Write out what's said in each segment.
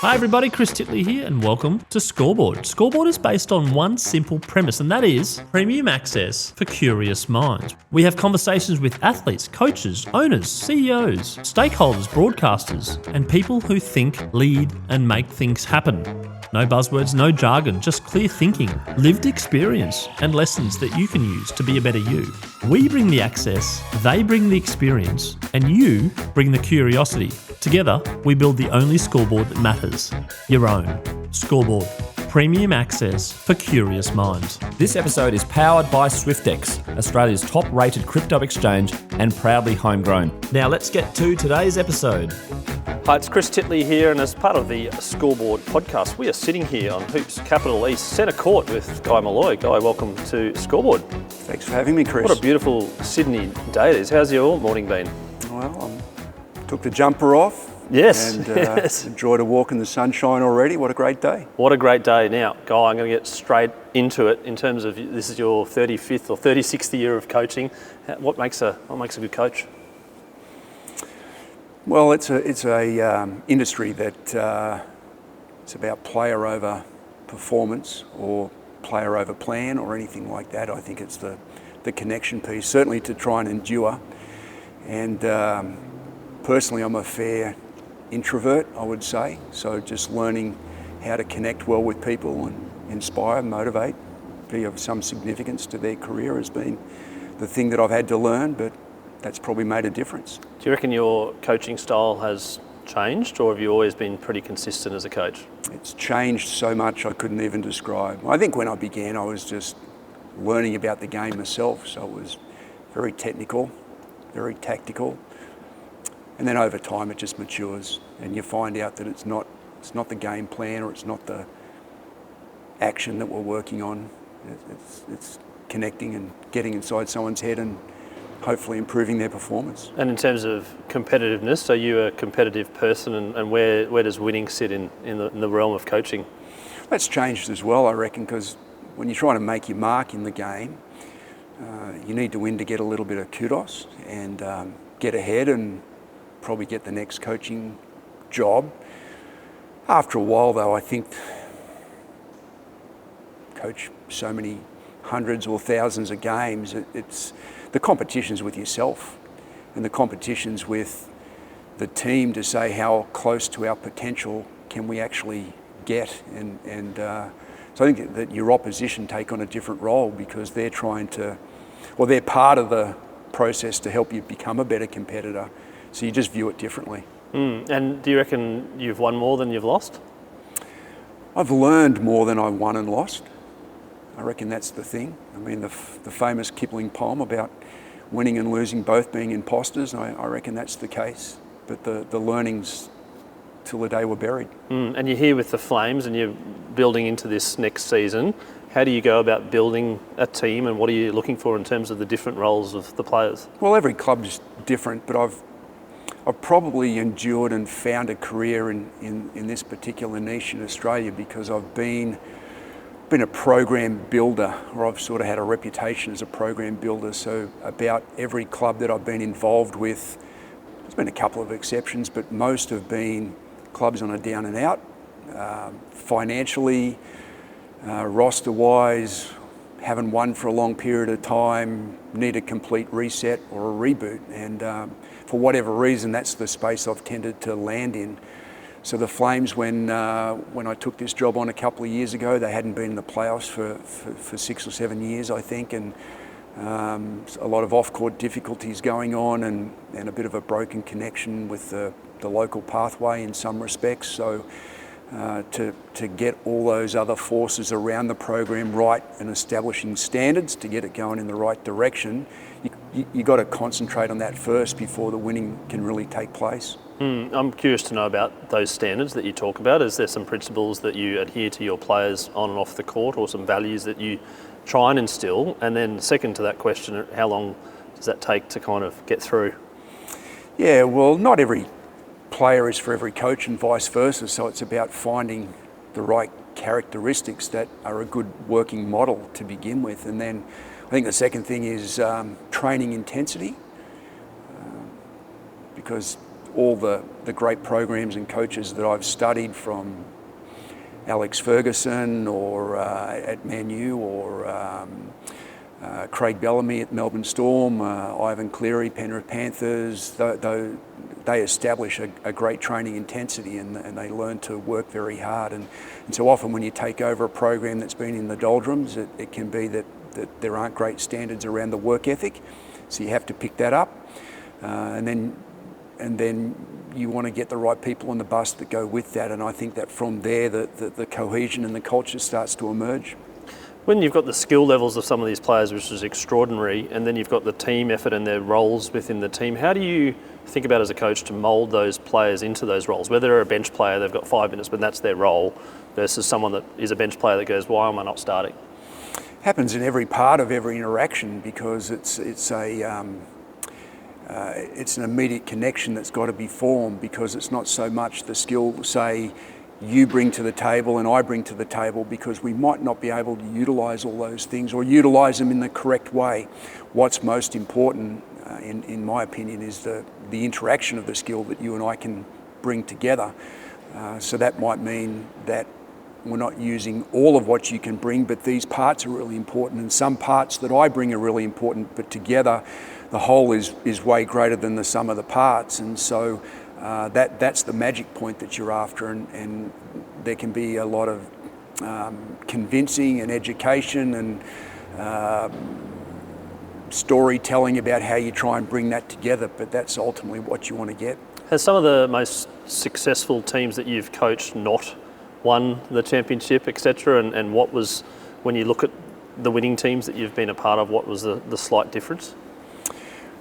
Hi everybody, Chris Titley here and welcome to Scoreboard. Scoreboard is based on one simple premise, and that is premium access for curious minds. We have conversations with athletes, coaches, owners, CEOs, stakeholders, broadcasters, and people who think, lead and make things happen. No buzzwords, no jargon, just clear thinking, lived experience, and lessons that you can use to be a better you. We bring the access, they bring the experience, and you bring the curiosity. Together, we build the only scoreboard that matters, your own. Scoreboard, premium access for curious minds. This episode is powered by SwiftX, Australia's top-rated crypto exchange and proudly homegrown. Now let's get to today's episode. Hi, it's Chris Titley here, and as part of the Scoreboard podcast, we are sitting here on Hoops Capital East Centre Court with Guy Molloy. Guy, welcome to Scoreboard. Thanks for having me, Chris. What a beautiful Sydney day it is. How's your morning been? Well, I took the jumper off. Yes, and yes. Enjoyed a walk in the sunshine already. What a great day. What a great day. Now, Guy, I'm going to get straight into it in terms of this is your 35th or 36th year of coaching. What makes a good coach? Well, it's a industry that it's about player over performance or player over plan or anything like that. I think it's the connection piece, certainly to try and endure. And personally, I'm a fair introvert, I would say. So just learning how to connect well with people and inspire, motivate, be of some significance to their career has been the thing that I've had to learn, but that's probably made a difference. Do you reckon your coaching style has changed, or have you always been pretty consistent as a coach? It's changed so much I couldn't even describe. I think when I began, I was just learning about the game myself, so it was very technical, very tactical. And then over time it just matures and you find out that it's not the game plan or it's not the action that we're working on. It's connecting and getting inside someone's head and hopefully improving their performance. And in terms of competitiveness, are you a competitive person, and where does winning sit in the realm of coaching? That's changed as well, I reckon, because when you're trying to make your mark in the game, you need to win to get a little bit of kudos and get ahead and probably get the next coaching job. After a while though, I think coach so many hundreds or thousands of games, it's the competitions with yourself and the competitions with the team to say how close to our potential can we actually get. And so I think that your opposition take on a different role because they're they're part of the process to help you become a better competitor. So you just view it differently. And do you reckon you've won more than you've lost? I've learned more than I've won and lost. I reckon that's the thing. I mean, the famous Kipling poem about winning and losing both being imposters, I reckon that's the case. But the learnings till the day we're buried. And you're here with the Flames and you're building into this next season. How do you go about building a team, and what are you looking for in terms of the different roles of the players? Well, every club's different, but I've probably endured and found a career in this particular niche in Australia because I've been a program builder, or I've sort of had a reputation as a program builder. So about every club that I've been involved with, there's been a couple of exceptions, but most have been clubs on a down and out, financially, roster-wise, haven't won for a long period of time, need a complete reset or a reboot. And for whatever reason, that's the space I've tended to land in. So the Flames, when I took this job on a couple of years ago, they hadn't been in the playoffs for 6 or 7 years, I think, and a lot of off-court difficulties going on and a bit of a broken connection with the local pathway in some respects. So to get all those other forces around the program right and establishing standards to get it going in the right direction, you got to concentrate on that first before the winning can really take place. I'm curious to know about those standards that you talk about. Is there some principles that you adhere to your players on and off the court, or some values that you try and instill? And then second to that question, how long does that take to kind of get through? Yeah, well, not every player is for every coach and vice versa, so it's about finding the right characteristics that are a good working model to begin with. And then I think the second thing is training intensity, because all the great programs and coaches that I've studied, from Alex Ferguson or at Man U, or Craig Bellamy at Melbourne Storm, Ivan Cleary, Penrith Panthers, they establish a great training intensity, and they learn to work very hard. And so often when you take over a program that's been in the doldrums, it can be that there aren't great standards around the work ethic, so you have to pick that up. And then you want to get the right people on the bus that go with that, and I think that from there the cohesion and the culture starts to emerge. When you've got the skill levels of some of these players, which is extraordinary, and then you've got the team effort and their roles within the team, how do you think about as a coach to mould those players into those roles? Whether they're a bench player, they've got 5 minutes, but that's their role, versus someone that is a bench player that goes, why am I not starting? Happens in every part of every interaction, because it's an immediate connection that's got to be formed, because it's not so much the skill, say, you bring to the table and I bring to the table, because we might not be able to utilise all those things or utilise them in the correct way. What's most important, in my opinion, is the interaction of the skill that you and I can bring together. So that might mean that we're not using all of what you can bring, but these parts are really important, and some parts that I bring are really important, but together the whole is way greater than the sum of the parts. And so that's the magic point that you're after, and there can be a lot of convincing and education and storytelling about how you try and bring that together, but that's ultimately what you want to get. Has some of the most successful teams that you've coached not won the championship, etc., and what was, when you look at the winning teams that you've been a part of, what was the slight difference?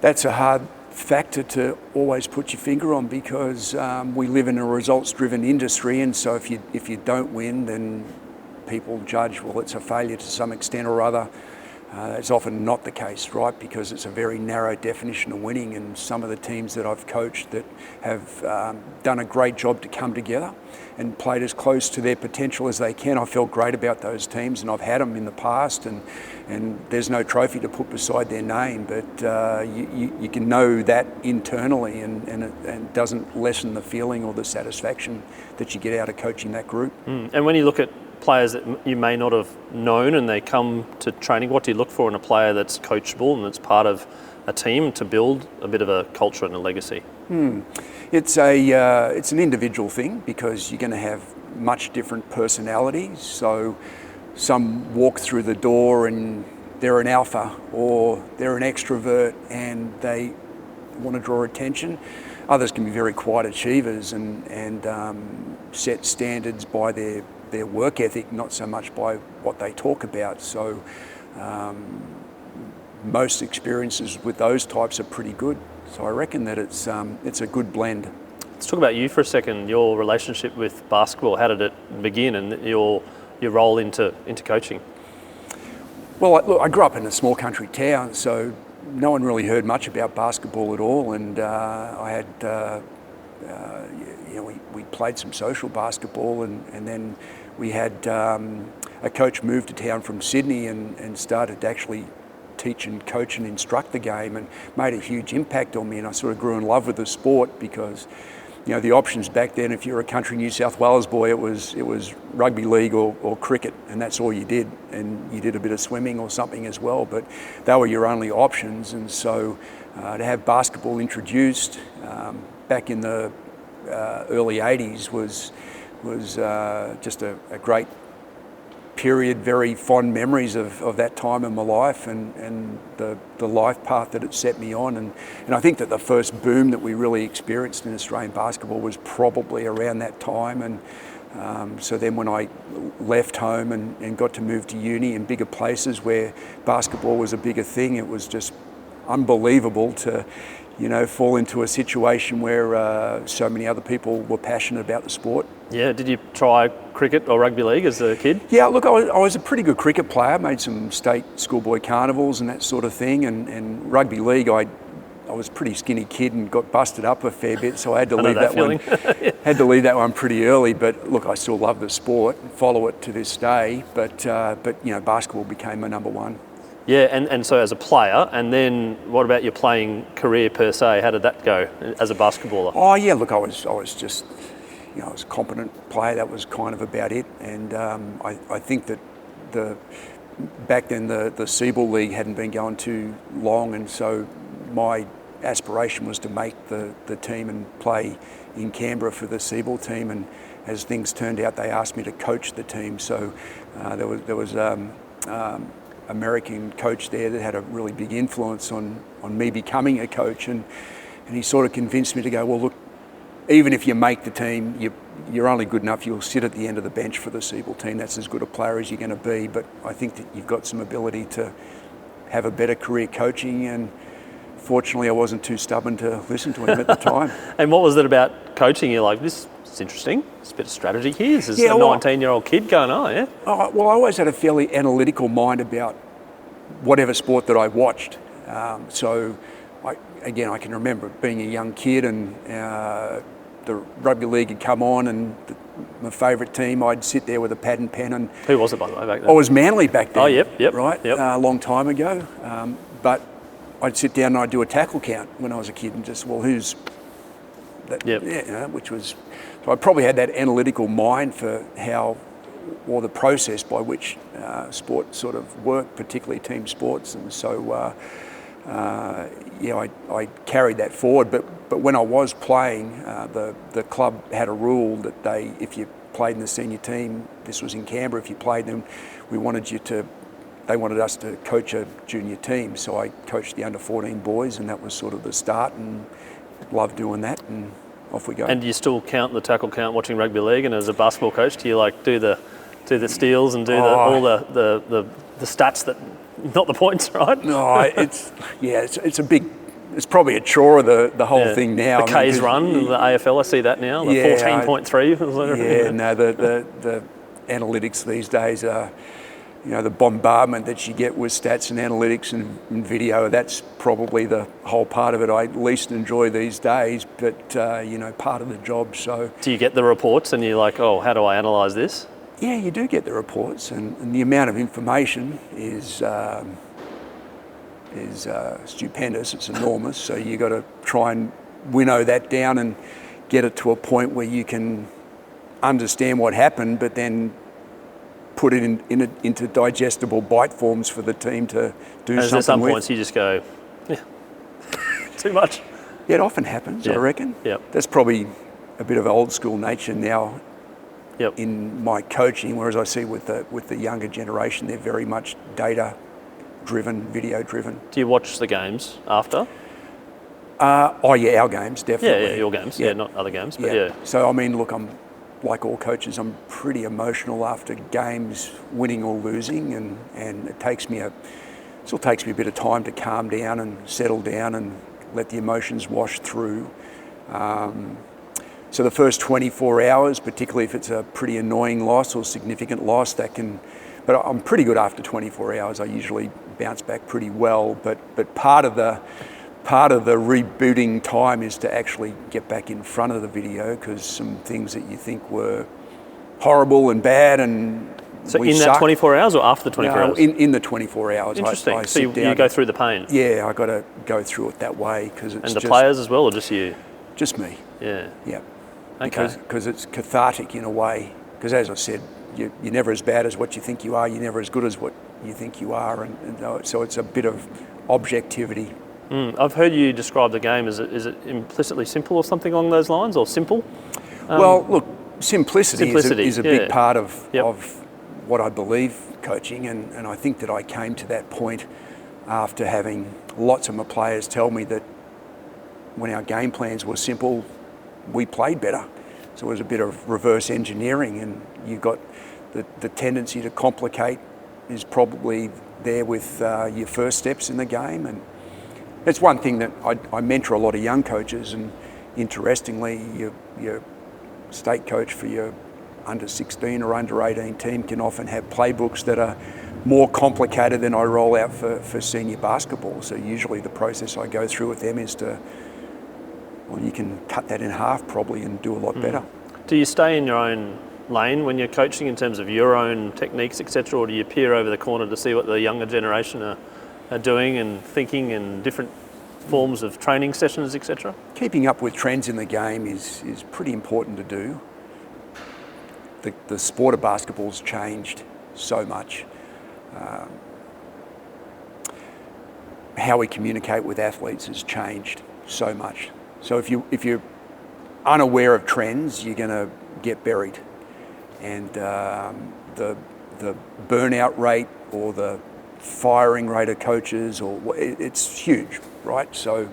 That's a hard factor to always put your finger on, because we live in a results-driven industry, and so if you don't win, then people judge, well, it's a failure to some extent or other. It's often not the case, right? Because it's a very narrow definition of winning, and some of the teams that I've coached that have done a great job to come together and played as close to their potential as they can. I felt great about those teams, and I've had them in the past, and there's no trophy to put beside their name, but you can know that internally, and it doesn't lessen the feeling or the satisfaction that you get out of coaching that group. And when you look at players that you may not have known and they come to training, what do you look for in a player that's coachable and that's part of a team to build a bit of a culture and a legacy? It's an individual thing, because you're going to have much different personalities. So some walk through the door and they're an alpha, or they're an extrovert and they want to draw attention. Others can be very quiet achievers and set standards by their work ethic, not so much by what they talk about. So most experiences with those types are pretty good. So I reckon that it's a good blend. Let's talk about you for a second, your relationship with basketball. How did it begin, and your role into coaching? Well, I grew up in a small country town, so no one really heard much about basketball at all, and I had we played some social basketball, and then we had a coach moved to town from Sydney and started to actually teach and coach and instruct the game, and made a huge impact on me, and I sort of grew in love with the sport, because the options back then, if you're a country New South Wales boy, it was rugby league or cricket, and that's all you did, and you did a bit of swimming or something as well, but they were your only options. And so to have basketball introduced back in the early 80s was just a great period, very fond memories of that time in my life, and the life path that it set me on. And I think that the first boom that we really experienced in Australian basketball was probably around that time. And so then when I left home and got to move to uni in bigger places where basketball was a bigger thing, it was just unbelievable to fall into a situation where so many other people were passionate about the sport. Yeah, did you try cricket or rugby league as a kid? Yeah, look, I was a pretty good cricket player, made some state schoolboy carnivals and that sort of thing, and rugby league, I was a pretty skinny kid and got busted up a fair bit, so I had to leave that one. Had to leave that one pretty early, but look, I still love the sport and follow it to this day, but basketball became my number one. Yeah, and so as a player, and then what about your playing career per se? How did that go as a basketballer? Oh yeah, look, I was just, I was a competent player. That was kind of about it. And I think that back then the Seaball League hadn't been going too long, and so my aspiration was to make the team and play in Canberra for the Seaball team. And as things turned out, they asked me to coach the team. So there was American coach there that had a really big influence on me becoming a coach, and he sort of convinced me to go, well, look, even if you make the team, you're only good enough, you'll sit at the end of the bench for the Seaball team. That's as good a player as you're going to be, but I think that you've got some ability to have a better career coaching, and fortunately I wasn't too stubborn to listen to him at the time. And what was it about coaching? You're like, this is interesting. There's a bit of strategy here. This is a 19-year-old kid going, oh, yeah. Well, I always had a fairly analytical mind about whatever sport that I watched. So, I can remember being a young kid, and the rugby league had come on, and my favourite team, I'd sit there with a pad and pen. And who was it, by the way, back then? I was Manly back then. Oh, yep. Right, yep. A long time ago. But I'd sit down and I'd do a tackle count when I was a kid, and just, well, who's that? Yep. Yeah, which was, so I probably had that analytical mind for how, or the process by which sport sort of worked, particularly team sports. And so, I carried that forward. But when I was playing, the club had a rule that if you played in the senior team, this was in Canberra, if you played them, they wanted us to coach a junior team. So I coached the under-14 boys, and that was sort of the start, and loved doing that, and off we go. And do you still count the tackle count watching rugby league? And as a basketball coach, do you like do the steals and do all the stats that, not the points, right? No, it's probably a chore of the whole thing now. The K's run in the AFL, I see that now. The 14.3. Yeah, no, the analytics these days are, the bombardment that you get with stats and analytics and video, that's probably the whole part of it I least enjoy these days, but, part of the job, so. Do you get the reports and you're like, oh, how do I analyse this? Yeah, you do get the reports, and the amount of information is stupendous, it's enormous, so you got to try and winnow that down and get it to a point where you can understand what happened, but then put it into digestible bite forms for the team to do something with. At some points you just go, yeah, too much. Yeah, it often happens, I reckon. Yep. That's probably a bit of old school nature now in my coaching, whereas I see with the younger generation, they're very much data driven, video driven. Do you watch the games after? Our games, definitely. Yeah, your games. Yeah, not other games, but yeah. So, look, I'm like all coaches, I'm pretty emotional after games, winning or losing, and it still takes me a bit of time to calm down and settle down and let the emotions wash through. So the first 24 hours, particularly if it's a pretty annoying loss or significant loss, but I'm pretty good after 24 hours. I usually bounce back pretty well, but part of the rebooting time is to actually get back in front of the video, because some things that you think were horrible and bad and so in that 24 hours or after the 24 hours? In the 24 hours. Interesting. I so you go through the pain? Yeah, I got to go through it that way, because it's and the players as well, or just you? Just me. Yeah. Yeah. Okay. Because it's cathartic in a way. Because as I said, you're never as bad as what you think you are. You're never as good as what you think you are, and so it's a bit of objectivity. I've heard you describe the game as is it implicitly simple or something along those lines, or simple? Well, look, simplicity is a big part of what I believe coaching, and I think that I came to that point after having lots of my players tell me that when our game plans were simple, we played better. So it was a bit of reverse engineering, and you've got the tendency to complicate is probably there with your first steps in the game. And it's one thing that I mentor a lot of young coaches, and interestingly, your state coach for your under 16 or under 18 team can often have playbooks that are more complicated than I roll out for senior basketball. So usually the process I go through with them is you can cut that in half probably and do a lot better. Do you stay in your own lane when you're coaching in terms of your own techniques, etc., or do you peer over the corner to see what the younger generation are doing and thinking and different forms of training sessions, etc.? Keeping up with trends in the game is pretty important to do. The sport of basketball's changed so much. How we communicate with athletes has changed so much. So if you're unaware of trends, you're going to get buried. And the burnout rate or the firing rate of coaches, it's huge, right? So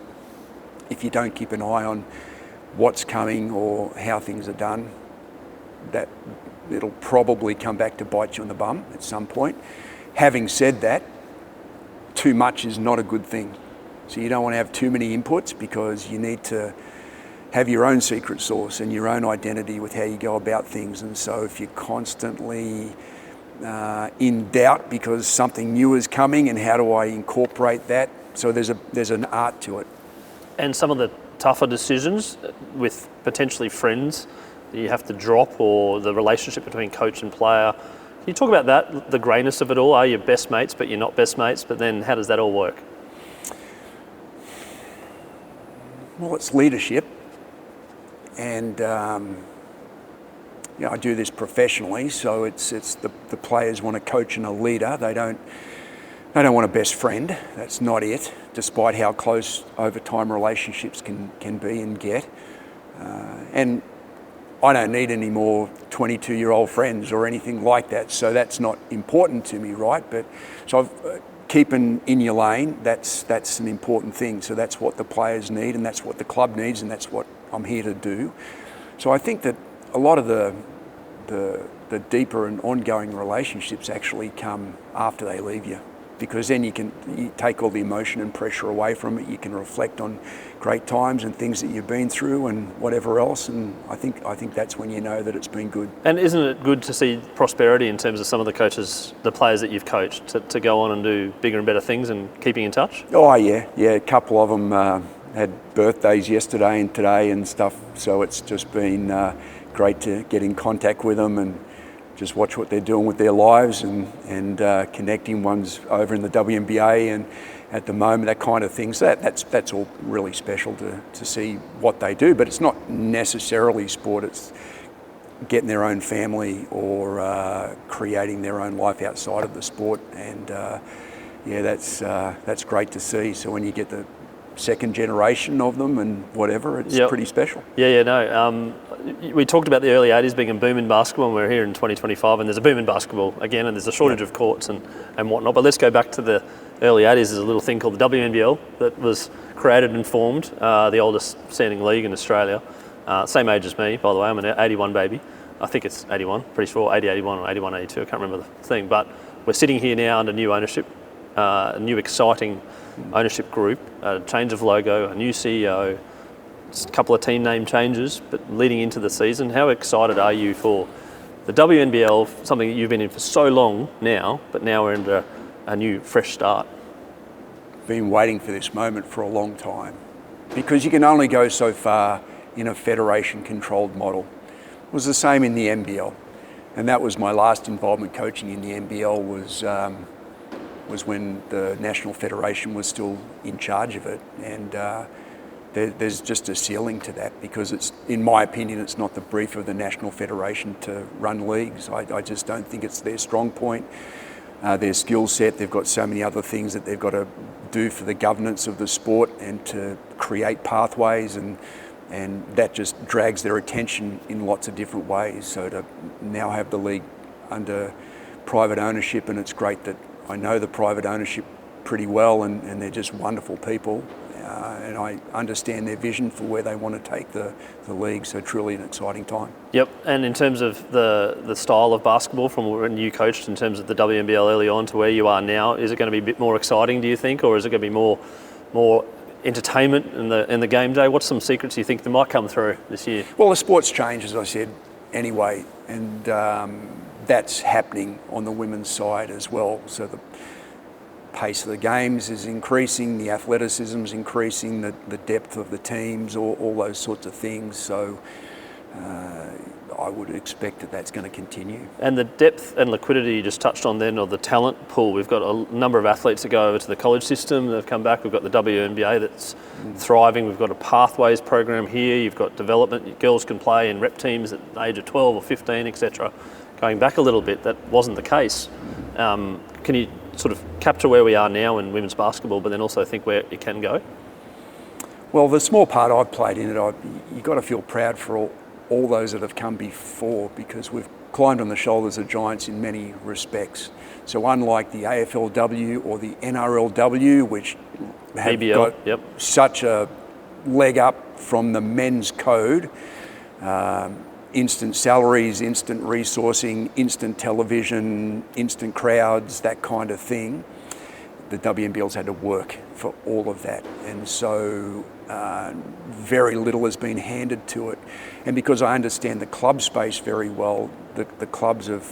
if you don't keep an eye on what's coming or how things are done, that it'll probably come back to bite you in the bum at some point. Having said that, too much is not a good thing. So you don't want to have too many inputs, because you need to have your own secret sauce and your own identity with how you go about things. And so if you're constantly in doubt because something new is coming, and how do I incorporate that? So there's an art to it. And some of the tougher decisions with potentially friends that you have to drop, or the relationship between coach and player. Can you talk about that, the greyness of it all? Are you best mates, but you're not best mates? But then how does that all work? Well, it's leadership. And I do this professionally, so it's the players want a coach and a leader. They don't want a best friend. That's not it, despite how close over time relationships can be and get. And I don't need any more 22-year-old friends or anything like that, so that's not important to me, right? But so keeping in your lane, that's an important thing. So that's what the players need, and that's what the club needs, and that's what I'm here to do. So I think that a lot of the deeper and ongoing relationships actually come after they leave you, because then you take all the emotion and pressure away from it. You can reflect on great times and things that you've been through and whatever else, and I think that's when you know that it's been good. And isn't it good to see prosperity in terms of some of the coaches, the players that you've coached, to go on and do bigger and better things and keeping in touch? Oh yeah, a couple of them had birthdays yesterday and today and stuff, so it's just been great to get in contact with them and just watch what they're doing with their lives and connecting. One's over in the WNBL and at the moment, that kind of thing. So that's all really special to see what they do. But it's not necessarily sport. It's getting their own family or creating their own life outside of the sport. And that's great to see. So when you get the second generation of them and whatever, it's pretty special. We talked about the early 80s being a boom in basketball, and we're here in 2025 and there's a boom in basketball again, and there's a shortage of courts and whatnot. But let's go back to the early 80s. There's a little thing called the WNBL that was created and formed, the oldest standing league in Australia. Same age as me, by the way. I'm an 81 baby. I think it's 81, pretty sure, 80-81 or 81-82, I can't remember the thing. But we're sitting here now under new ownership, a new exciting ownership group, a change of logo, a new CEO, a couple of team name changes, but leading into the season. How excited are you for the WNBL, something that you've been in for so long now, but now we're into a new, fresh start? Been waiting for this moment for a long time, because you can only go so far in a federation-controlled model. It was the same in the NBL, and that was my last involvement coaching in the NBL was when the National Federation was still in charge of it, and there's just a ceiling to that, because it's, in my opinion, it's not the brief of the National Federation to run leagues. I just don't think it's their strong point. Their skill set, they've got so many other things that they've got to do for the governance of the sport and to create pathways, and that just drags their attention in lots of different ways. So to now have the league under private ownership, and it's great that I know the private ownership pretty well, and they're just wonderful people, and I understand their vision for where they want to take the league, so truly an exciting time. Yep, and in terms of the style of basketball from when you coached in terms of the WNBL early on to where you are now, is it going to be a bit more exciting, do you think, or is it going to be more entertainment in the game day? What's some secrets you think that might come through this year? Well, the sport's changed, as I said, anyway, and that's happening on the women's side as well. So the pace of the games is increasing, the athleticism is increasing, the depth of the teams, all those sorts of things. So I would expect that that's going to continue. And the depth and liquidity you just touched on then, or the talent pool, we've got a number of athletes that go over to the college system that have come back. We've got the WNBA that's thriving. We've got a pathways program here. You've got development. Girls can play in rep teams at the age of 12 or 15, etc. Going back a little bit, that wasn't the case. Can you sort of capture where we are now in women's basketball, but then also think where it can go? Well, the small part I've played in it, you've got to feel proud for all those that have come before, because we've climbed on the shoulders of giants in many respects. So unlike the AFLW or the NRLW, which have got such a leg up from the men's code, instant salaries, instant resourcing, instant television, instant crowds, that kind of thing, the WNBL's had to work for all of that. And so very little has been handed to it. And because I understand the club space very well, the clubs have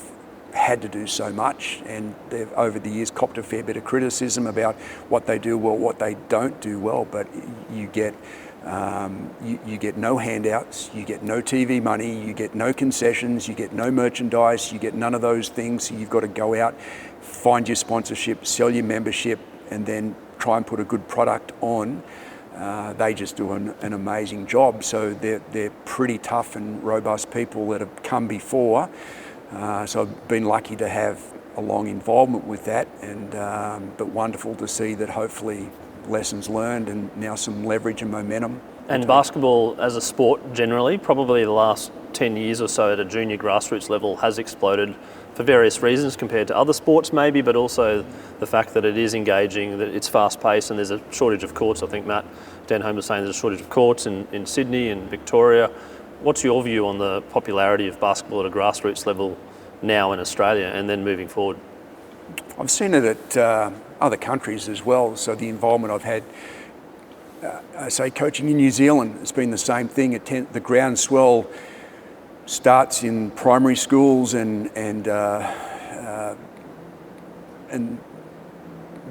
had to do so much, and they've over the years copped a fair bit of criticism about what they do well, what they don't do well. But you get no handouts, you get no TV money, you get no concessions, you get no merchandise, you get none of those things. So you've got to go out, find your sponsorship, sell your membership, and then try and put a good product on. They just do an amazing job. So they're pretty tough and robust people that have come before. So I've been lucky to have a long involvement with that, and but wonderful to see that hopefully lessons learned and now some leverage and momentum. And basketball as a sport generally, probably the last 10 years or so at a junior grassroots level has exploded for various reasons compared to other sports maybe, but also the fact that it is engaging, that it's fast paced, and there's a shortage of courts. I think Matt Denholm was saying there's a shortage of courts in Sydney and Victoria. What's your view on the popularity of basketball at a grassroots level now in Australia and then moving forward? I've seen it at other countries as well. So the involvement I've had, say coaching in New Zealand, it's been the same thing. The groundswell starts in primary schools and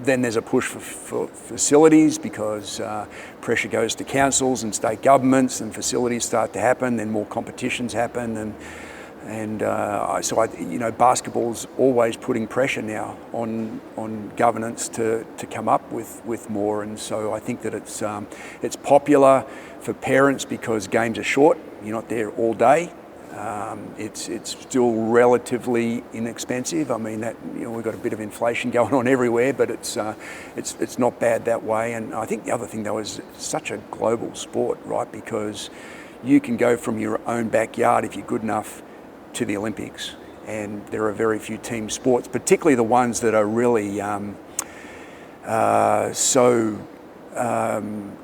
then there's a push for facilities because pressure goes to councils and state governments, and facilities start to happen, then more competitions happen, so basketball's always putting pressure now on governance to come up with more, and so I think that it's popular for parents because games are short. You're not there all day. It's still relatively inexpensive. I mean we've got a bit of inflation going on everywhere, but it's not bad that way. And I think the other thing though is it's such a global sport, right? Because you can go from your own backyard if you're good enough to the Olympics, and there are very few team sports, particularly the ones that are really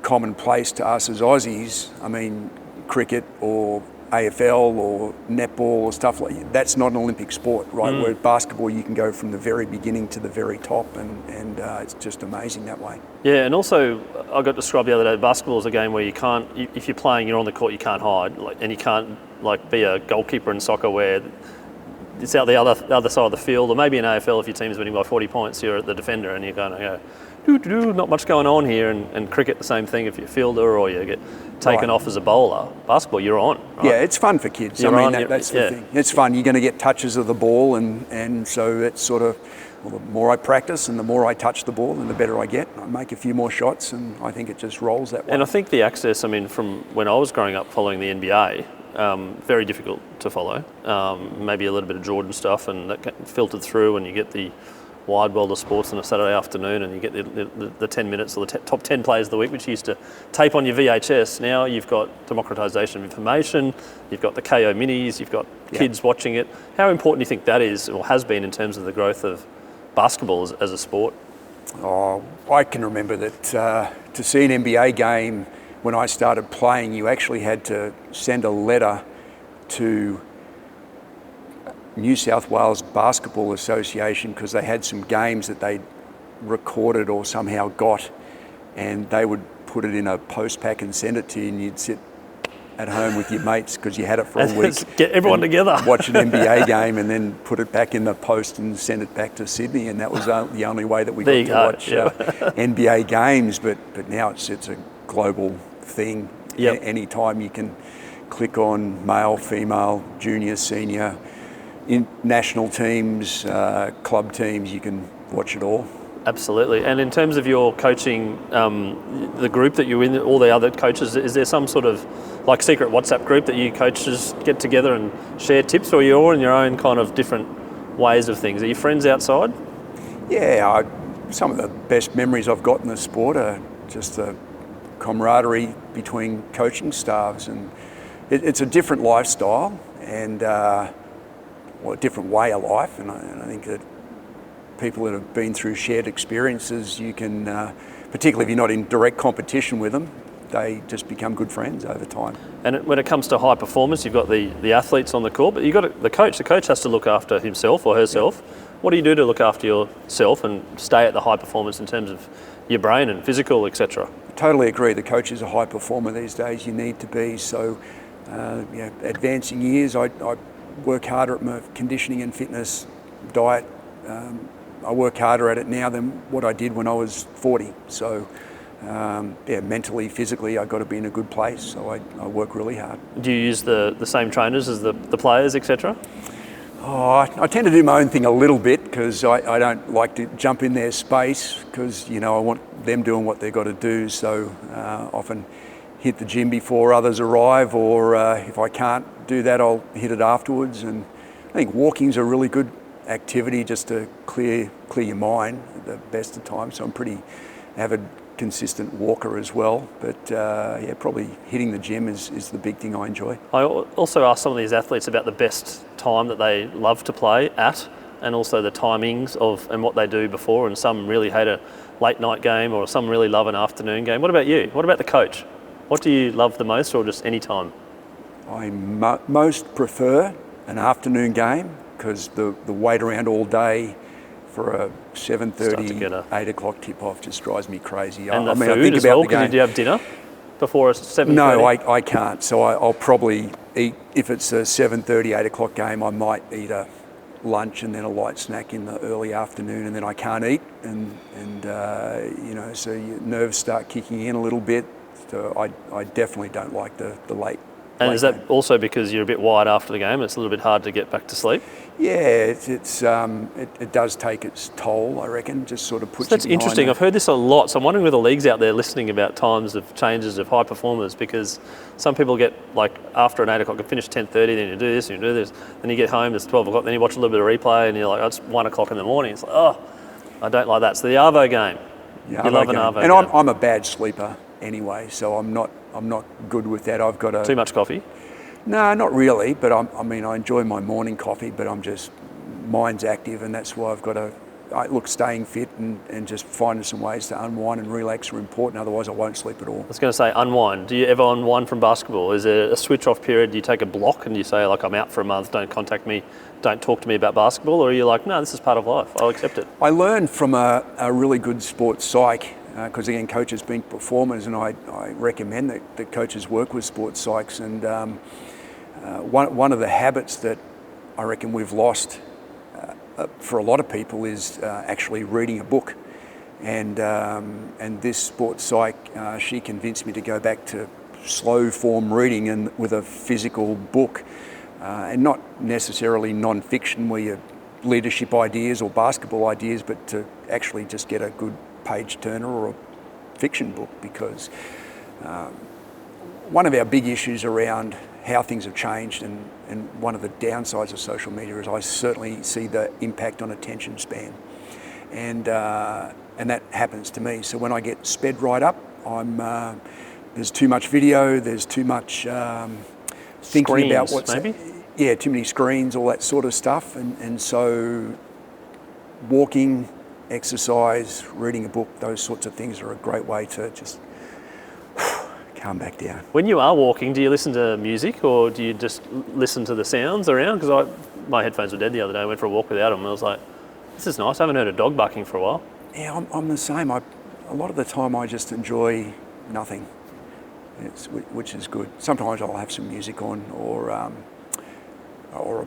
commonplace to us as Aussies. I mean, cricket or AFL or netball or stuff like that, that's not an Olympic sport, right? Where basketball, you can go from the very beginning to the very top, and it's just amazing that way. Yeah, and also I got described the other day, basketball is a game where you can't, if you're playing, you're on the court, you can't hide, and you can't be a goalkeeper in soccer where it's out the other side of the field, or maybe in AFL if your team's winning by 40 points, you're the defender and you're going to go, not much going on here, and cricket the same thing if you're a fielder or you get taken off as a bowler. Basketball, you're on. Right? Yeah, it's fun for kids. That's the thing. It's fun. You're going to get touches of the ball, and so it's sort of, well, the more I practice and the more I touch the ball, and the better I get. I make a few more shots, and I think it just rolls that way. And I think the access, from when I was growing up following the NBA, very difficult to follow. Maybe a little bit of Jordan stuff, and that filtered through, and you get the wide world of sports on a Saturday afternoon, and you get the 10 minutes or the top 10 plays of the week, which you used to tape on your VHS. Now you've got democratisation of information, you've got the KO minis, you've got kids watching it. How important do you think that is, or has been, in terms of the growth of basketball as a sport? Oh, I can remember that to see an NBA game when I started playing, you actually had to send a letter to New South Wales Basketball Association because they had some games that they'd recorded or somehow got, and they would put it in a post pack and send it to you, and you'd sit at home with your mates because you had it for a week. Get everyone together. Watch an NBA game and then put it back in the post and send it back to Sydney, and that was the only way that we got to watch NBA games. But now it's a global thing. Anytime you can click on male, female, junior, senior, in national teams, club teams. You can watch it all. Absolutely. And in terms of your coaching, the group that you're in, all the other coaches, is there some sort of like secret WhatsApp group that you coaches get together and share tips, or you're all in your own kind of different ways of things? Are you friends outside? Yeah, some of the best memories I've got in the sport are just the camaraderie between coaching staffs, and it's a different lifestyle and a different way of life, and I think that people that have been through shared experiences, you can, particularly if you're not in direct competition with them, they just become good friends over time. And when it comes to high performance, you've got the athletes on the court, but you've got the coach. The coach has to look after himself or herself. Yeah. What do you do to look after yourself and stay at the high performance in terms of your brain and physical, etc.? Totally agree. The coach is a high performer these days. You need to be. So, advancing years, I work harder at my conditioning and fitness, diet. I work harder at it now than what I did when I was 40. So, mentally, physically, I've got to be in a good place. So I work really hard. Do you use the same trainers as the players, etc.? I tend to do my own thing a little bit because I don't like to jump in their space because, I want them doing what they've got to do. So often hit the gym before others arrive, or if I can't do that, I'll hit it afterwards. And I think walking's a really good activity just to clear your mind at the best of times. So I'm pretty avid, consistent walker as well, but probably hitting the gym is the big thing I enjoy. I also ask some of these athletes about the best time that they love to play at, and also the timings of and what they do before, and some really hate a late night game, or some really love an afternoon game. What about you? What about the coach? What do you love the most, or just any time? I most prefer an afternoon game because the wait around all day for a 7:30, 8 o'clock tip-off just drives me crazy. And I think as well, because you do have dinner before a 7:30? No, I can't. So I'll probably eat, if it's a 7:30, 8 o'clock game, I might eat a lunch and then a light snack in the early afternoon, and then I can't eat. So your nerves start kicking in a little bit. So I definitely don't like the late. And is that also because you're a bit wired after the game? It's a little bit hard to get back to sleep? Yeah, it does take its toll, I reckon. Just sort of puts That's interesting. I've heard this a lot. So I'm wondering whether the league's out there listening about times of changes of high performers, because some people get like after an 8 o'clock, you finish 10:30, then you do this and you do this, then you get home, it's 12 o'clock, then you watch a little bit of replay and you're like, oh, it's 1 o'clock in the morning. It's like, oh, I don't like that. So the Arvo game. Yeah, you love an Arvo game. And I'm a bad sleeper anyway, so I'm not good with that. I've got Too much coffee? No, not really, but I enjoy my morning coffee, but mind's active, and that's why I've got to, staying fit and just finding some ways to unwind and relax are important, otherwise I won't sleep at all. I was going to say unwind. Do you ever unwind from basketball? Is there a switch off period? Do you take a block and you say, like, I'm out for a month, don't contact me, don't talk to me about basketball? Or are you like, no, this is part of life, I'll accept it? I learned from a really good sports psych, because again, coaches being performers, and I recommend that coaches work with sports psychs. And one of the habits that I reckon we've lost for a lot of people is actually reading a book. And this sports psych, she convinced me to go back to slow form reading and with a physical book, and not necessarily non-fiction where you leadership ideas or basketball ideas, but to actually just get a good page turner or a fiction book, because one of our big issues around how things have changed and one of the downsides of social media is I certainly see the impact on attention span, and that happens to me. So when I get sped right up, there's too much video, there's too much thinking screens, about what's maybe? Yeah, too many screens, all that sort of stuff, and so walking, exercise, reading a book, those sorts of things are a great way to just calm back down. When you are walking, do you listen to music or do you just listen to the sounds around? Because my headphones were dead the other day. I went for a walk without them and I was like, this is nice. I haven't heard a dog barking for a while. Yeah, I'm the same. A lot of the time I just enjoy nothing, which is good. Sometimes I'll have some music on or a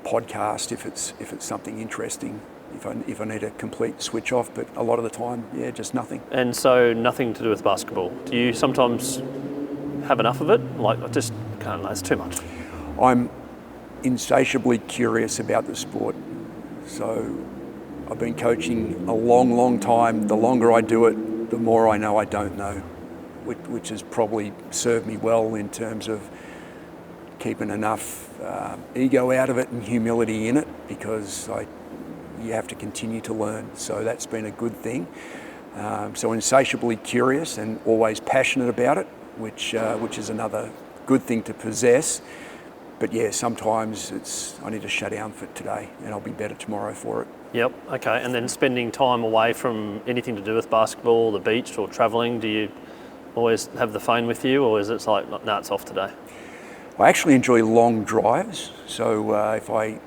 podcast if it's something interesting. If I need a complete switch off, but a lot of the time, yeah, just nothing. And so nothing to do with basketball. Do you sometimes have enough of it? Like, I just can't know, it's too much. I'm insatiably curious about the sport. So I've been coaching a long, long time. The longer I do it, the more I know I don't know, which has probably served me well in terms of keeping enough ego out of it and humility in it, because you have to continue to learn. So that's been a good thing. So insatiably curious and always passionate about it, which is another good thing to possess. But yeah, sometimes I need to shut down for today and I'll be better tomorrow for it. Yep, okay. And then spending time away from anything to do with basketball, the beach or travelling, do you always have the phone with you, or is it like, no, it's off today? I actually enjoy long drives. So if I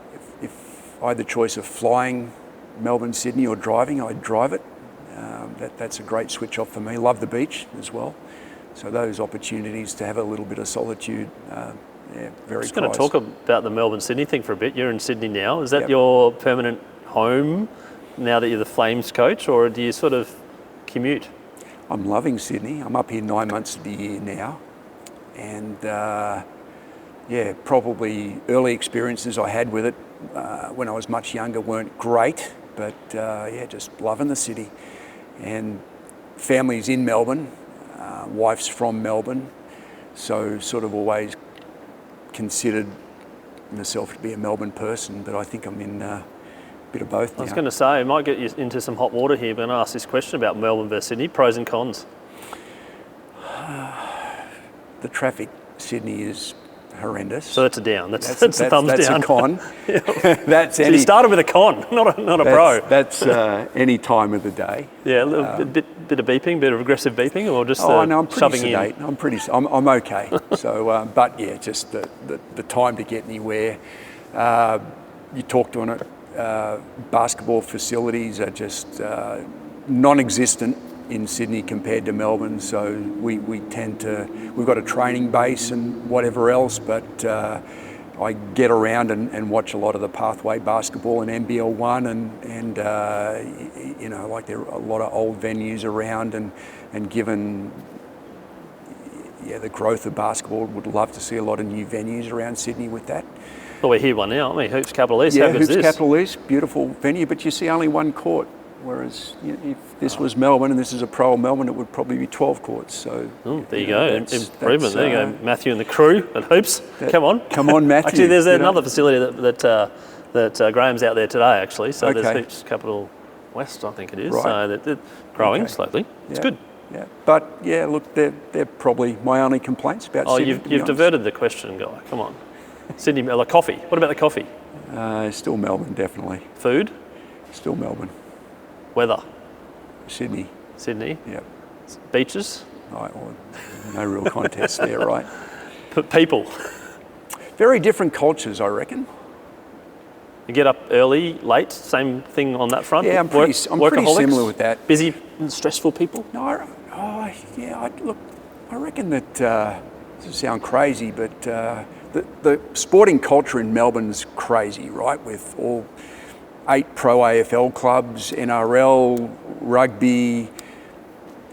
had the choice of flying Melbourne, Sydney or driving, I'd drive it. That's a great switch off for me. Love the beach as well. So those opportunities to have a little bit of solitude, very prized. I'm just going to talk about the Melbourne-Sydney thing for a bit. You're in Sydney now. Is that your permanent home now that you're the Flames coach, or do you sort of commute? I'm loving Sydney. I'm up here 9 months of the year now. And probably early experiences I had with it when I was much younger weren't great, but just loving the city. And family's in Melbourne, wife's from Melbourne, so sort of always considered myself to be a Melbourne person, but I think I'm in a bit of both now. I was going to say, I might get you into some hot water here, but I'm going to ask this question about Melbourne versus Sydney, pros and cons. The traffic, Sydney, is horrendous. So that's a down. That's a thumbs down. That's a con. So you started with a con, not a pro. That's any time of the day. Yeah, a little bit of beeping, bit of aggressive beeping, or just no, I'm pretty shoving sedate. in. I'm okay. So, but yeah, just the time to get anywhere. You talked on it. Basketball facilities are just non-existent in Sydney compared to Melbourne, so we tend to, we've got a training base and whatever else, but I get around and watch a lot of the pathway basketball and NBL 1 and like there are a lot of old venues around, and given the growth of basketball, would love to see a lot of new venues around Sydney with that. Well, we're here one now, aren't we? Hoops Capital East. Yeah, How good is Hoops this? Capital East, beautiful venue, but you see only one court. Whereas if this was Melbourne and this is a pro Melbourne, it would probably be 12 courts. So there you go, improvement. There you go, Matthew and the crew at Hoops. Come on, Matthew. Actually, there's another facility that Graham's out there today. Actually, so there's Hoops Capital West, I think it is. Right. So they're growing slowly. It's good. Yeah, but look, they're probably my only complaints about Sydney. You've diverted the question, Guy. Come on, Sydney, like coffee. What about the coffee? Still Melbourne, definitely. Food? Still Melbourne. Weather? Sydney. Yep. Beaches? No real contest there, right? People? Very different cultures, I reckon. You get up early, late, same thing on that front? Yeah, I'm pretty similar with that. Busy and stressful people? No, I reckon that, this will sound crazy, but the sporting culture in Melbourne's crazy, right? With all 8 pro AFL clubs, NRL, rugby,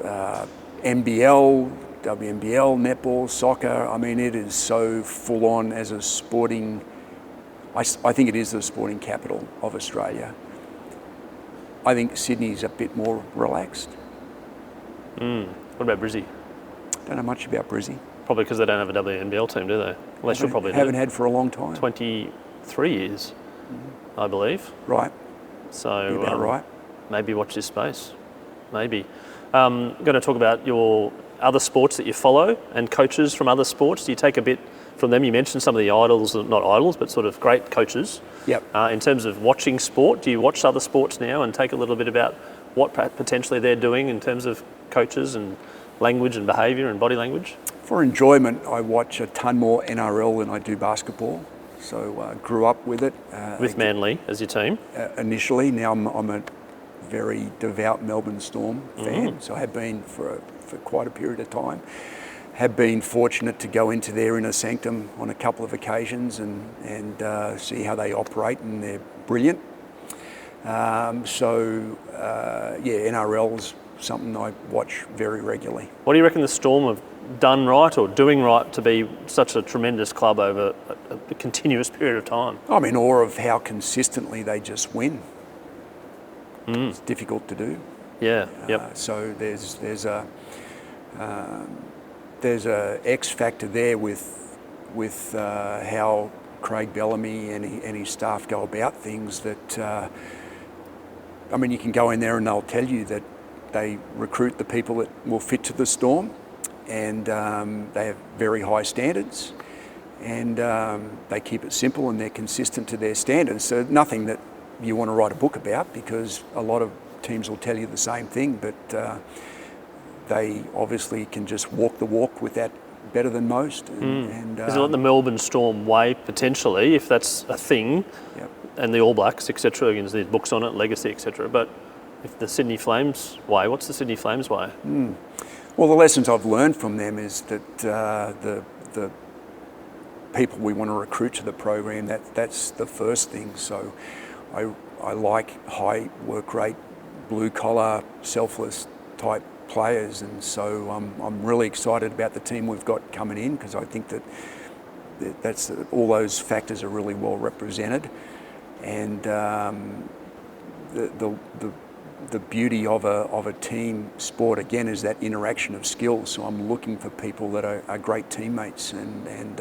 NBL, WNBL, netball, soccer. I mean, it is so full on as a sporting, I think it is the sporting capital of Australia. I think Sydney's a bit more relaxed. What about Brizzy? Don't know much about Brizzy. Probably because they don't have a WNBL team, do they? Unless you probably haven't had for a long time. 23 years. I believe. Right. So you're about right. Maybe watch this space. Maybe. I'm going to talk about your other sports that you follow and coaches from other sports. Do you take a bit from them? You mentioned some of the idols, not idols, but sort of great coaches. Yep. In terms of watching sport, do you watch other sports now and take a little bit about what potentially they're doing in terms of coaches and language and behaviour and body language? For enjoyment, I watch a ton more NRL than I do basketball. So grew up with it. With Manly as your team? Initially. Now I'm a very devout Melbourne Storm fan, so I have been for quite a period of time. Have been fortunate to go into their inner sanctum on a couple of occasions and see how they operate, and they're brilliant. NRL's something I watch very regularly. What do you reckon the Storm have done right or doing right to be such a tremendous club over a continuous period of time? I'm in awe of how consistently they just win. It's difficult to do. Yeah, yep. So there's a X factor there with how Craig Bellamy and his staff go about things that, I mean, you can go in there and they'll tell you that they recruit the people that will fit to the Storm, and they have very high standards, and they keep it simple and they're consistent to their standards. So nothing that you want to write a book about, because a lot of teams will tell you the same thing, but they obviously can just walk the walk with that better than most. And is it like the Melbourne Storm way, potentially, if that's a thing, Yep. and the All Blacks, etc., there's books on it, legacy, etc., but if the Sydney Flames way, what's the Sydney Flames way? Well, the lessons I've learned from them is that the people we want to recruit to the program, that's the first thing. So I like high work rate, blue collar, selfless type players, and so I'm really excited about the team we've got coming in, because I think that's all those factors are really well represented, and the beauty of a team sport again is that interaction of skills. So I'm looking for people that are great teammates and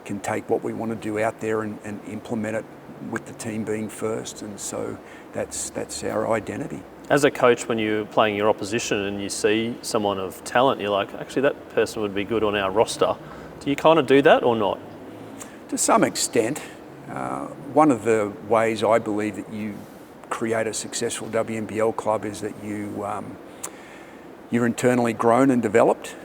can take what we want to do out there and implement it with the team being first, and so that's our identity. As a coach, when you're playing your opposition and you see someone of talent, you're like, actually that person would be good on our roster. Do you kind of do that or not? To some extent. One of the ways I believe that you create a successful WNBL club is that you're internally grown and developed.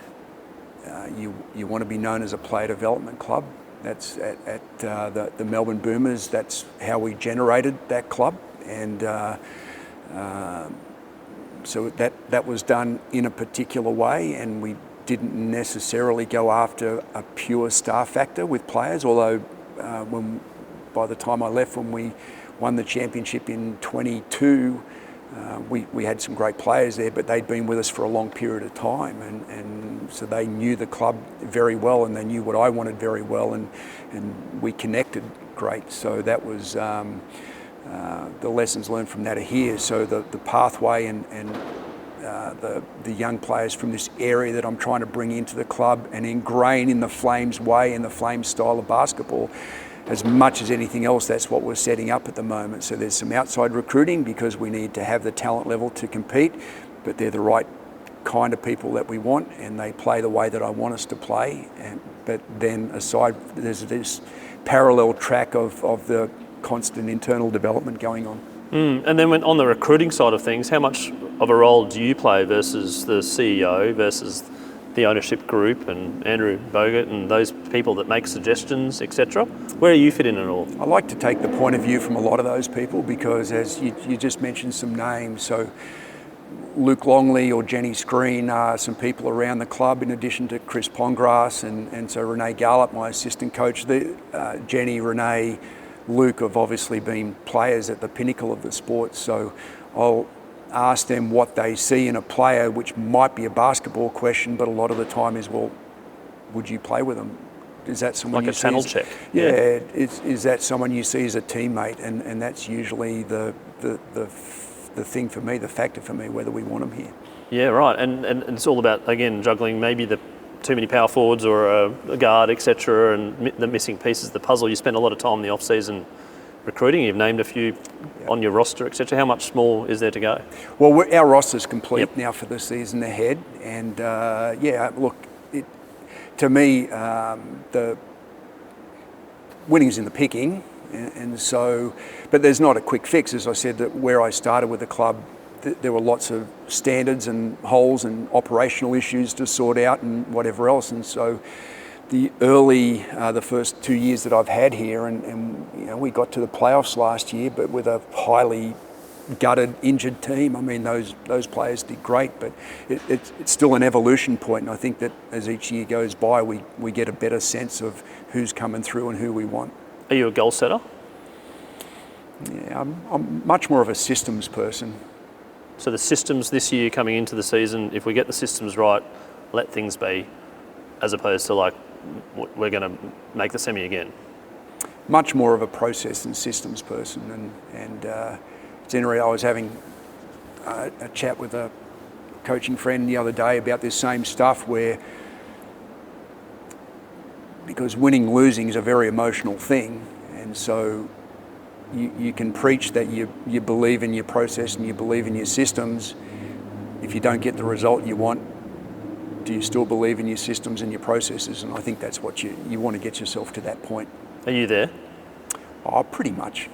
You want to be known as a player development club. That's at the Melbourne Boomers. That's how we generated that club, and so that was done in a particular way, and we didn't necessarily go after a pure star factor with players. Although by the time I left, when we won the championship in 22, we had some great players there, but they'd been with us for a long period of time, and so they knew the club very well, and they knew what I wanted very well, and we connected great. So that was the lessons learned from that are here. So the pathway and the young players from this area that I'm trying to bring into the club and ingrain in the Flames way and the Flames style of basketball, as much as anything else, that's what we're setting up at the moment. So there's some outside recruiting because we need to have the talent level to compete, but they're the right kind of people that we want, and they play the way that I want us to play. But then aside, there's this parallel track of the constant internal development going on. And then on the recruiting side of things, how much of a role do you play versus the CEO versus the ownership group and Andrew Bogut and those people that make suggestions, etc.? Where do you fit in it all? I like to take the point of view from a lot of those people, because as you just mentioned some names, so Luke Longley or Jenny Screen are some people around the club, in addition to Chris Pongrass and so Renee Garlop, my assistant coach. Jenny, Renee, Luke have obviously been players at the pinnacle of the sport, so I'll ask them what they see in a player, which might be a basketball question, but a lot of the time is, well, would you play with them? Is that someone like you a channel check? Yeah, is that someone you see as a teammate? And that's usually the thing for me, the factor for me, whether we want them here. Yeah, right. And it's all about, again, juggling maybe the too many power forwards or a guard, etc., and the missing pieces of the puzzle. You spend a lot of time in the off-season recruiting. You've named a few on your roster, etc. How much more is there to go? Well, our roster's complete now for the season ahead, and look, to me, the winning's in the picking, and so, but there's not a quick fix. As I said, that where I started with the club, there were lots of standards and holes and operational issues to sort out and whatever else, and so the first 2 years that I've had here, and we got to the playoffs last year, but with a highly gutted, injured team. I mean, those players did great, but it's still an evolution point, and I think that as each year goes by, we get a better sense of who's coming through and who we want. Are you a goal setter? Yeah, I'm much more of a systems person. So the systems this year coming into the season, if we get the systems right, let things be, as opposed to like, we're going to make the semi again? Much more of a process and systems person, and generally I was having a chat with a coaching friend the other day about this same stuff, where because winning losing is a very emotional thing, and so you can preach that you believe in your process and you believe in your systems. If you don't get the result you want, do you still believe in your systems and your processes? And I think that's what you want to get yourself to that point. Are you there? Oh, pretty much.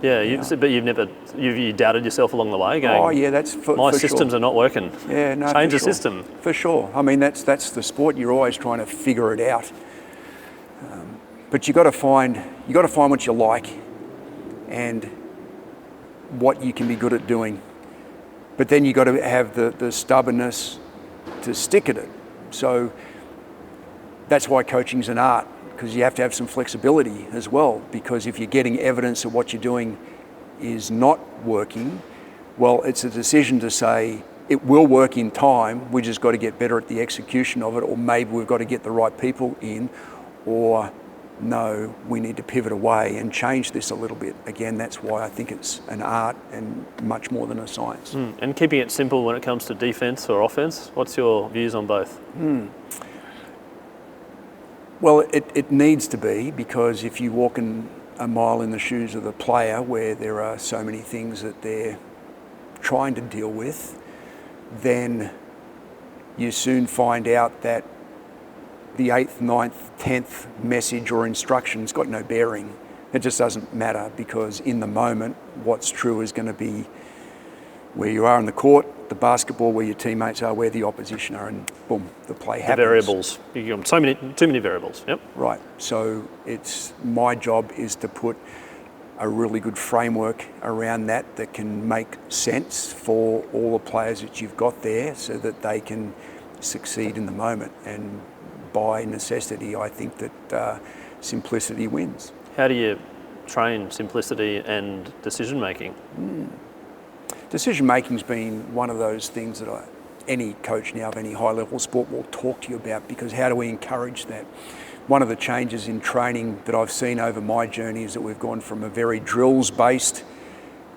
Yeah, but you doubted yourself along the way, going, oh yeah, that's for my for systems sure. are not working. Yeah, no, Change for the sure. system. For sure. I mean, that's the sport. You're always trying to figure it out. But you got to find what you like and what you can be good at doing. But then you got to have the stubbornness to stick at it. So that's why coaching's an art, because you have to have some flexibility as well. Because if you're getting evidence that what you're doing is not working, well, it's a decision to say it will work in time. We just got to get better at the execution of it, or maybe we've got to get the right people in, or no, we need to pivot away and change this a little bit. Again, that's why I think it's an art and much more than a science. And keeping it simple when it comes to defence or offence, what's your views on both? Well, it needs to be, because if you walk a mile in the shoes of the player, where there are so many things that they're trying to deal with, then you soon find out that the 8th, 9th, 10th message or instruction's got no bearing. It just doesn't matter, because in the moment, what's true is going to be where you are in the court, the basketball, where your teammates are, where the opposition are, and boom, the play happens. The variables. You got too many variables. Yep. Right. So it's my job is to put a really good framework around that can make sense for all the players that you've got there, so that they can succeed in the moment. And by necessity, I think that simplicity wins. How do you train simplicity and decision making? Decision making's been one of those things that any coach now of any high level sport will talk to you about, because how do we encourage that? One of the changes in training that I've seen over my journey is that we've gone from a very drills based,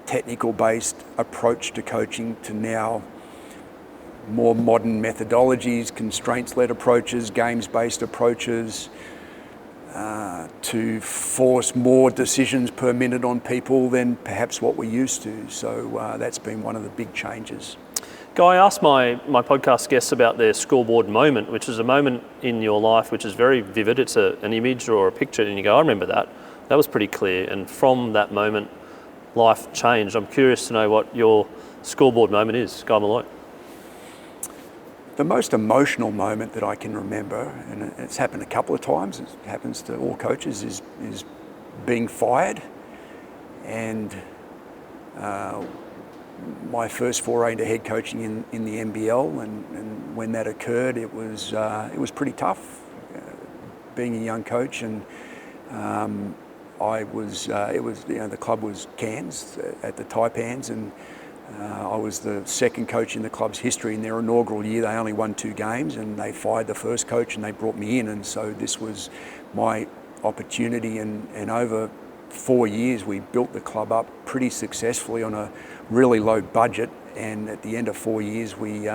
technical based approach to coaching to now more modern methodologies, constraints led approaches, games based approaches, to force more decisions per minute on people than perhaps what we used to. So that's been one of the big changes. Guy, I asked my podcast guests about their scoreboard moment, which is a moment in your life which is very vivid. It's an image or a picture, and you go, I remember that. That was pretty clear. And from that moment, life changed. I'm curious to know what your scoreboard moment is, Guy Molloy. The most emotional moment that I can remember, and it's happened a couple of times, it happens to all coaches, is being fired. And my first foray into head coaching in the NBL, and when that occurred, it was pretty tough, being a young coach. And the club was Cairns at the Taipans, and I was the second coach in the club's history. In their inaugural year, they only won 2 games, and they fired the first coach and they brought me in. And so this was my opportunity, and over 4 years we built the club up pretty successfully on a really low budget. And at the end of 4 years, we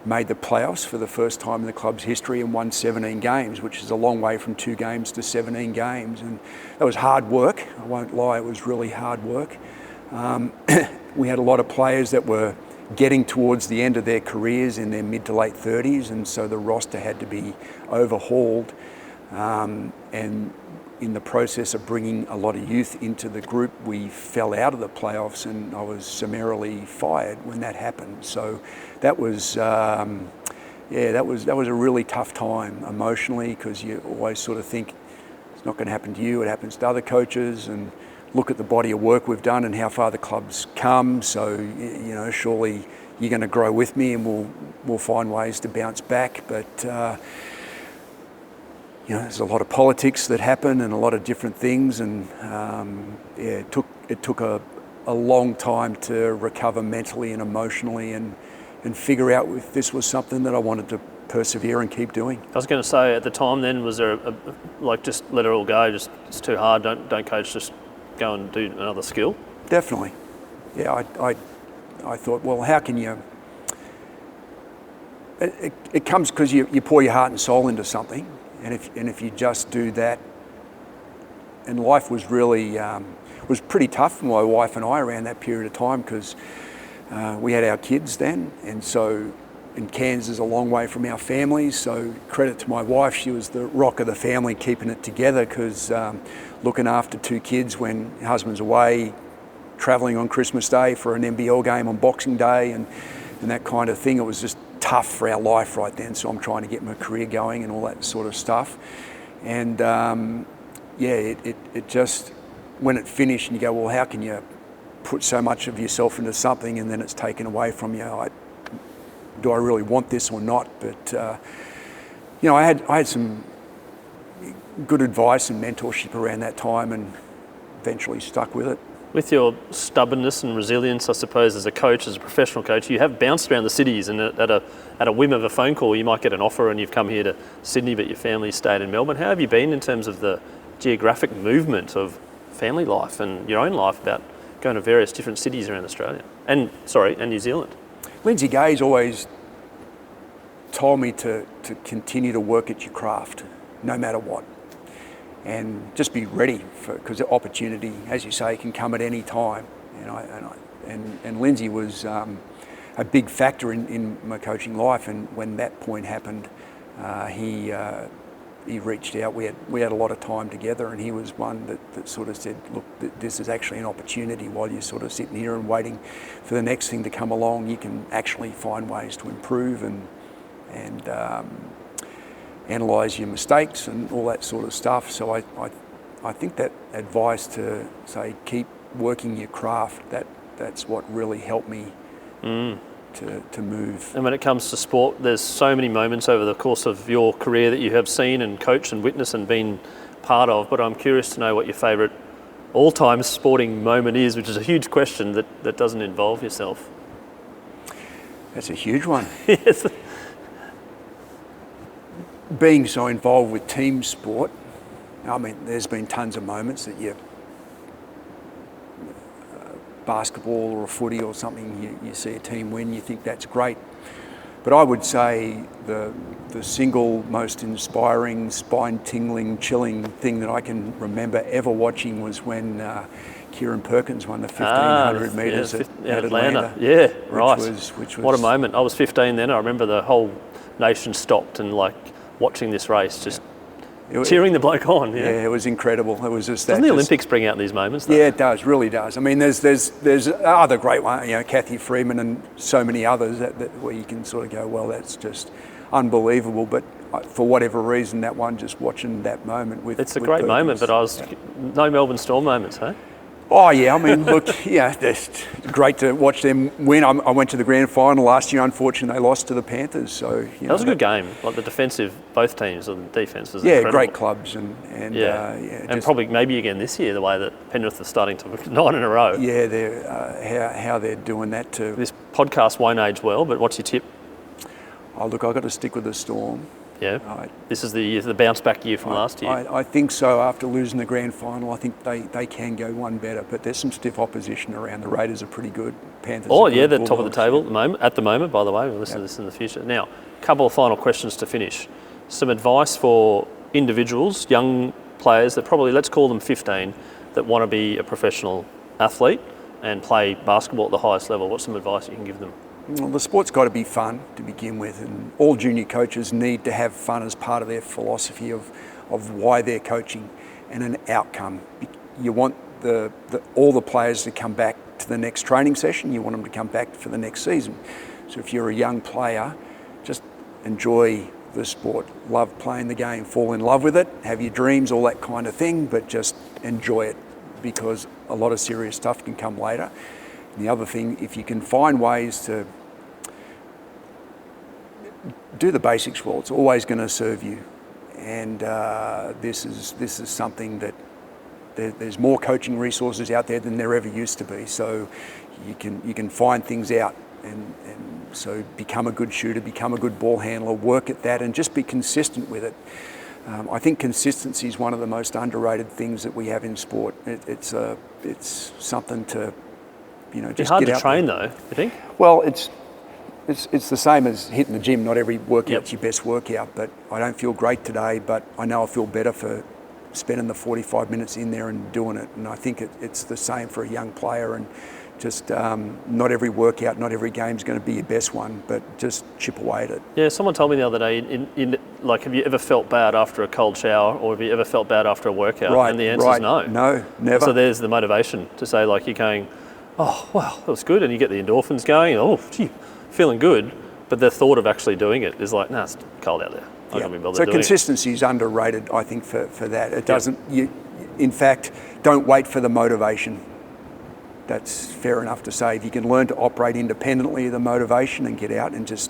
made the playoffs for the first time in the club's history and won 17 games, which is a long way from 2 games to 17 games. And that was hard work. I won't lie, it was really hard work. We had a lot of players that were getting towards the end of their careers in their mid to late 30s, and so the roster had to be overhauled. And in the process of bringing a lot of youth into the group, we fell out of the playoffs, and I was summarily fired when that happened. So that was, that was a really tough time emotionally, because you always sort of think it's not going to happen to you, it happens to other coaches, and look at the body of work we've done and how far the club's come. So, surely you're going to grow with me, and we'll find ways to bounce back. But there's a lot of politics that happen and a lot of different things, and it took a long time to recover mentally and emotionally, and figure out if this was something that I wanted to persevere and keep doing. I was going to say, at the time then, was there like just let it all go, just it's too hard, don't coach, just go and do another skill? Definitely. Yeah, I thought, well, how can you... It comes because you pour your heart and soul into something, and if you just do that, and life was really was pretty tough for my wife and I around that period of time, because we had our kids then, and so in Cairns is a long way from our families, so credit to my wife, she was the rock of the family, keeping it together, because looking after 2 kids when your husband's away, travelling on Christmas Day for an NBL game on Boxing Day and that kind of thing, it was just tough for our life right then. So I'm trying to get my career going and all that sort of stuff. And it just, when it finished and you go, well, how can you put so much of yourself into something and then it's taken away from you? Do I really want this or not? But I had some good advice and mentorship around that time, and eventually stuck with it. With your stubbornness and resilience, I suppose, as a coach, as a professional coach, you have bounced around the cities, and at a whim of a phone call, you might get an offer and you've come here to Sydney, but your family stayed in Melbourne. How have you been in terms of the geographic movement of family life and your own life about going to various different cities around Australia and New Zealand? Lindsay Gay's always told me to continue to work at your craft, no matter what. And just be ready, because the opportunity, as you say, can come at any time. And Lindsay was a big factor in my coaching life. And when that point happened, he reached out. We had a lot of time together, and he was one that sort of said, "Look, this is actually an opportunity. While you're sort of sitting here and waiting for the next thing to come along, you can actually find ways to improve and analyse your mistakes and all that sort of stuff." So I think that advice to say keep working your craft, that's what really helped me to move. And when it comes to sport, there's so many moments over the course of your career that you have seen and coached and witnessed and been part of, but I'm curious to know what your favourite all-time sporting moment is, which is a huge question that doesn't involve yourself. That's a huge one. Yes. Being so involved with team sport, I mean, there's been tons of moments that you, basketball or a footy or something, you see a team win, you think that's great. But I would say the single most inspiring, spine-tingling, chilling thing that I can remember ever watching was when Kieran Perkins won the 1500 metres at Atlanta. Yeah, right. Which was what a moment. I was 15 then. I remember the whole nation stopped and watching this race, just cheering the bloke on. Yeah, it was incredible. It was just that. Doesn't the Olympics bring out these moments, though? Yeah, it does, really does. I mean, there's other great ones, Kathy Freeman and so many others where you can sort of go, well, that's just unbelievable. But for whatever reason, that one, just watching that moment with... It's a great moment, but no Melbourne Storm moments, hey? Oh yeah, I mean, look, it's great to watch them win. I went to the grand final last year. Unfortunately, they lost to the Panthers. So that was a good game. Like the defensive, both teams, and the defence was incredible. Great clubs and probably maybe again this year, the way that Penrith are starting to 9 in a row. Yeah, they're how they're doing that too. This podcast won't age well, but what's your tip? Oh look, I've got to stick with the Storm. Yeah, this is the bounce back year from last year. I think so. After losing the grand final, I think they can go one better. But there's some stiff opposition around. The Raiders are pretty good. Panthers. Oh yeah, they're top of the table at the moment. By the way, we'll listen to this in the future. Now, a couple of final questions to finish. Some advice for individuals, young players that probably, let's call them 15, that want to be a professional athlete and play basketball at the highest level. What's some advice you can give them? Well, the sport's got to be fun to begin with, and all junior coaches need to have fun as part of their philosophy of why they're coaching and an outcome. You want all the players to come back to the next training session. You want them to come back for the next season. So if you're a young player, just enjoy the sport, love playing the game, fall in love with it, have your dreams, all that kind of thing, but just enjoy it, because a lot of serious stuff can come later. And the other thing, if you can find ways to do the basics well, it's always going to serve you. And this is something that there's more coaching resources out there than there ever used to be. So you can find things out and so become a good shooter, become a good ball handler, work at that, and just be consistent with it. I think consistency is one of the most underrated things that we have in sport. It's something to, just It's hard get to out train there. though, you think? Well, it's the same as hitting the gym. Not every workout's your best workout, but I don't feel great today, but I know I feel better for spending the 45 minutes in there and doing it. And I think it's the same for a young player, and just not every workout, not every game's going to be your best one, but just chip away at it. Yeah, someone told me the other day, have you ever felt bad after a cold shower, or have you ever felt bad after a workout? Right, and the answer is no. No, never. So there's the motivation to say, like, you're going, oh, wow, that was good, and you get the endorphins going, oh, gee, feeling good, but the thought of actually doing it is like, nah, it's cold out there. I can't be bothered So doing consistency is underrated, I think, for that. It doesn't, in fact, don't wait for the motivation. That's fair enough to say. If you can learn to operate independently of the motivation and get out and just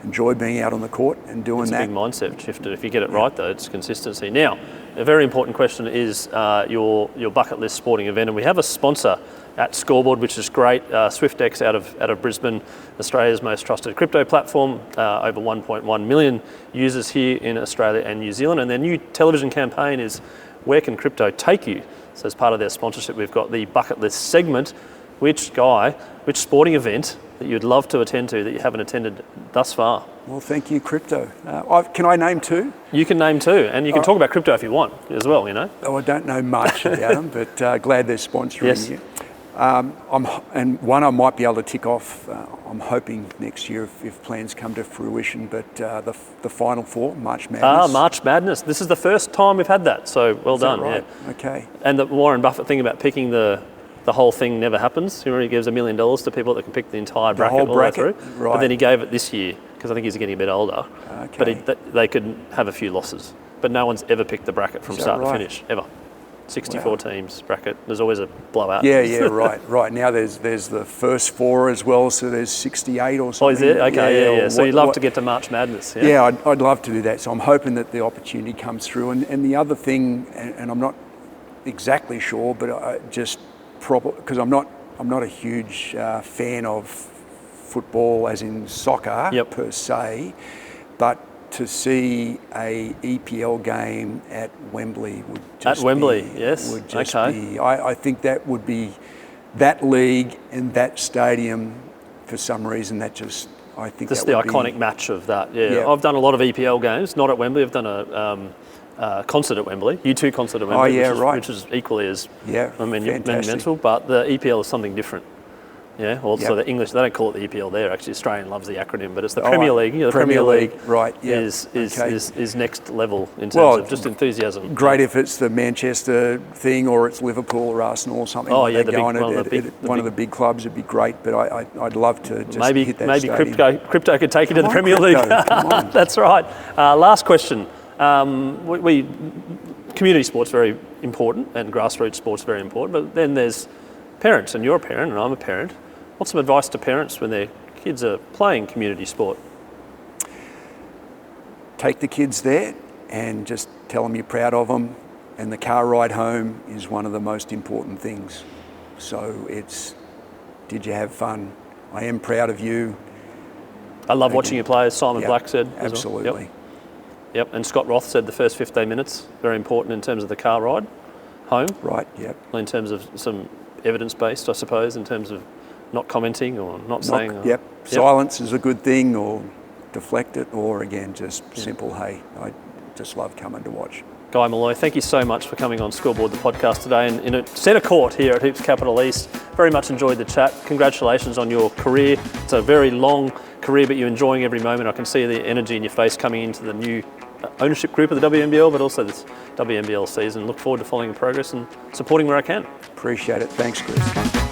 enjoy being out on the court and doing that. It's a big mindset shift. If you get it right, though, it's consistency. Now, a very important question is your bucket list sporting event, and we have a sponsor at Scoreboard, which is great. SwiftX out of Brisbane, Australia's most trusted crypto platform. Over 1.1 million users here in Australia and New Zealand, and their new television campaign is "Where Can Crypto Take You?" So as part of their sponsorship, we've got the bucket list segment. Which sporting event that you'd love to attend to that you haven't attended thus far? Well, thank you, crypto. Can I name two? You can name two, and you can talk about crypto if you want as well, Oh, I don't know much about them, but glad they're sponsoring you. And one I might be able to tick off, I'm hoping next year if plans come to fruition, but the Final Four, March Madness. March Madness. This is the first time we've had that, so well done. Right? Yeah. Okay. And the Warren Buffett thing about picking the whole thing never happens. He already gives $1 million to people that can pick the entire bracket whole all the way bracket? through. Right. But then he gave it this year, because I think he's getting a bit older. Okay. But they could have a few losses. But no one's ever picked the bracket from start to finish, ever. 64 teams bracket. There's always a blowout. Yeah, right. Now there's the first four as well, so there's 68 or something. Oh, is it? Okay, yeah. So you'd love to get to March Madness. Yeah, I'd love to do that. So I'm hoping that the opportunity comes through. And the other thing, and I'm not exactly sure, but because I'm not a huge fan of football as in soccer per se, but to see a EPL game at Wembley would just be, I think that would be, that league and that stadium, for some reason, I think Just that the would iconic be, match of that, yeah. I've done a lot of EPL games, not at Wembley. I've done a concert at Wembley, U2 concert at Wembley, which is equally as monumental, but the EPL is something different. Yeah, also the English, they don't call it the EPL there, actually Australian loves the acronym, but it's the Premier League. The Premier League is next level in terms of just enthusiasm. Great if it's the Manchester thing or it's Liverpool or Arsenal or something one of the big clubs would be great, but I'd love to just hit that stadium. Crypto could take you to the Premier League. That's right. Last question. Community sport's very important and grassroots sport's very important, but then there's parents, and you're a parent and I'm a parent. What's some advice to parents when their kids are playing community sport? Take the kids there and just tell them you're proud of them, and the car ride home is one of the most important things. So did you have fun? I am proud of you. I love watching you play, as Simon Black said. Absolutely. As well. Yep, and Scott Roth said the first 15 minutes, very important in terms of the car ride home. Right, yep. In terms of some evidence-based, I suppose, in terms of not commenting or not saying. Silence is a good thing, or deflect it, or again, just simple, hey, I just love coming to watch. Guy Molloy, thank you so much for coming on Scoreboard, the podcast today, and in a centre court here at Hoops Capital East. Very much enjoyed the chat. Congratulations on your career. It's a very long career, but you're enjoying every moment. I can see the energy in your face coming into the new ownership group of the WNBL, but also this WNBL season. Look forward to following the progress and supporting where I can. Appreciate it. Thanks, Chris.